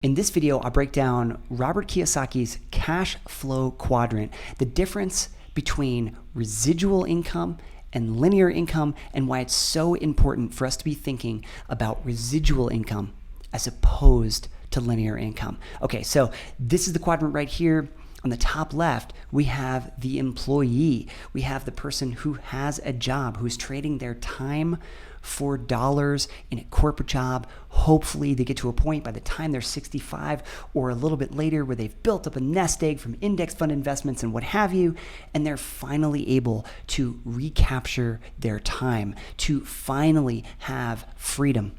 In this video, I'll break down Robert Kiyosaki's cash flow quadrant, the difference between residual income and linear income, and why it's so important for us to be thinking about residual income as opposed to linear income. Okay, so this is the quadrant right here. On the top left, we have the employee. We have the person who has a job, who's trading their time for dollars in a corporate job. Hopefully they get to a point by the time they're 65 or a little bit later where they've built up a nest egg from index fund investments and what have you, and they're finally able to recapture their time, to finally have freedom.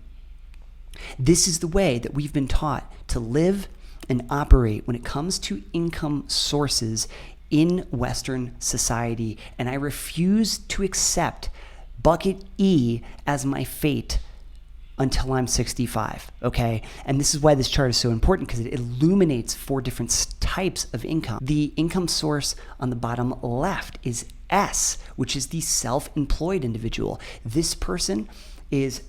This is the way that we've been taught to live and operate when it comes to income sources in Western society, and I refuse to accept bucket E as my fate until I'm 65, okay? And this is why this chart is so important, because it illuminates four different types of income. The income source on the bottom left is S, which is the self-employed individual. This person is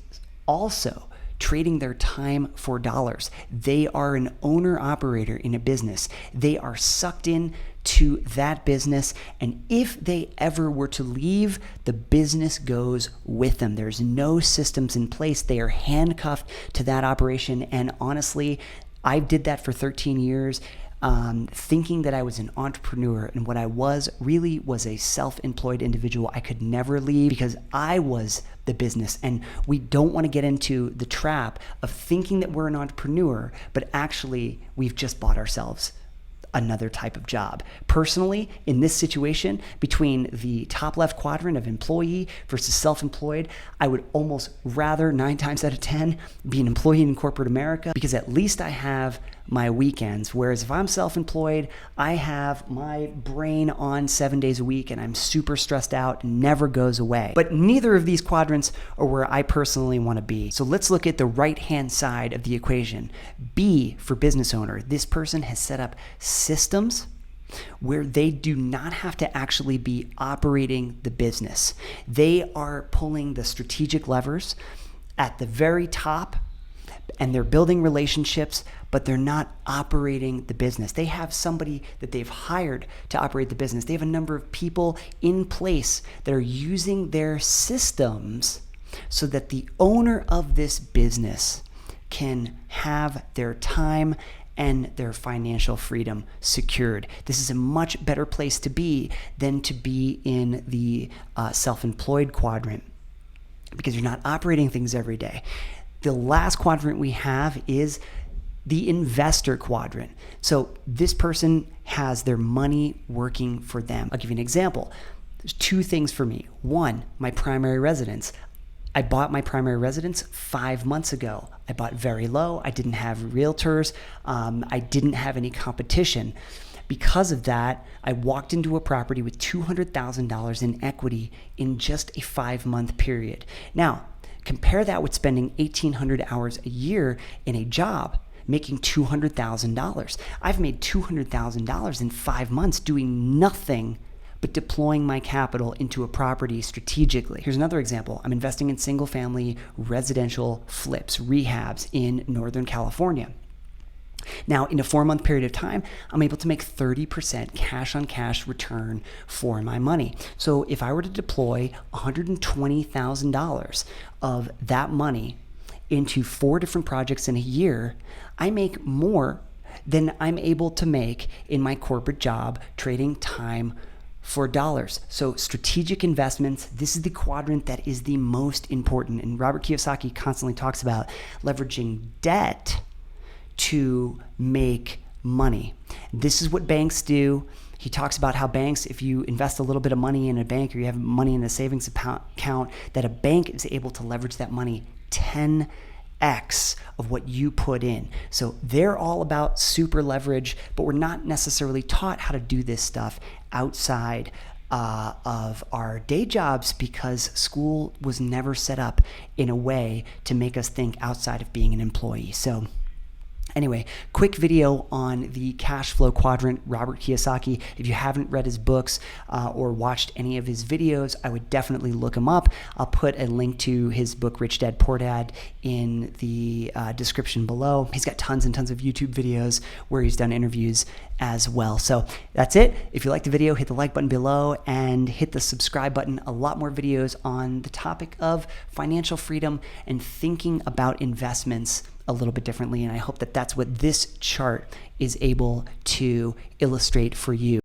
also trading their time for dollars. They are an owner-operator in a business. They are sucked in to that business, and if they ever were to leave, the business goes with them. There's no systems in place. They are handcuffed to that operation, and honestly, I did that for 13 years, thinking that I was an entrepreneur, and what I was really was a self-employed individual. I could never leave because I was the business, and we don't want to get into the trap of thinking that we're an entrepreneur, but actually we've just bought ourselves another type of job. Personally, in this situation, between the top left quadrant of employee versus self-employed, I would almost rather 9 times out of 10 be an employee in corporate America, because at least I have my weekends. Whereas if I'm self-employed, I have my brain on 7 days a week and I'm super stressed out, never goes away. But neither of these quadrants are where I personally want to be. So let's look at the right-hand side of the equation. B for business owner. This person has set up systems where they do not have to actually be operating the business. They are pulling the strategic levers at the very top, and they're building relationships, but they're not operating the business. They have somebody that they've hired to operate the business. They have a number of people in place that are using their systems so that the owner of this business can have their time and their financial freedom secured. This is a much better place to be than to be in the self-employed quadrant, because you're not operating things every day. The last quadrant we have is the investor quadrant. So this person has their money working for them. I'll give you an example. There's 2 things for me. 1, my primary residence. I bought my primary residence 5 months ago. I bought very low. I didn't have realtors. I didn't have any competition. Because of that, I walked into a property with $200,000 in equity in just a 5-month period. Now, compare that with spending 1,800 hours a year in a job, making $200,000. I've made $200,000 in 5 months doing nothing but deploying my capital into a property strategically. Here's another example. I'm investing in single-family residential flips, rehabs in Northern California. Now, in a 4-month period of time, I'm able to make 30% cash-on-cash return for my money. So if I were to deploy $120,000 of that money into 4 different projects in a year, I make more than I'm able to make in my corporate job trading time for dollars. So strategic investments, this is the quadrant that is the most important. And Robert Kiyosaki constantly talks about leveraging debt to make money. This is what banks do. He talks about how banks, if you invest a little bit of money in a bank, or you have money in a savings account, that a bank is able to leverage that money 10x of what you put in. So they're all about super leverage, but we're not necessarily taught how to do this stuff outside of our day jobs, because school was never set up in a way to make us think outside of being an employee. So Anyway, quick video on the cash flow quadrant, Robert Kiyosaki. If you haven't read his books or watched any of his videos, I would definitely look him up. I'll put a link to his book, Rich Dad, Poor Dad, in the description below. He's got tons and tons of YouTube videos where he's done interviews as well. So that's it. If you liked the video, hit the like button below and hit the subscribe button. A lot more videos on the topic of financial freedom and thinking about investments a little bit differently. And I hope that that's what this chart is able to illustrate for you.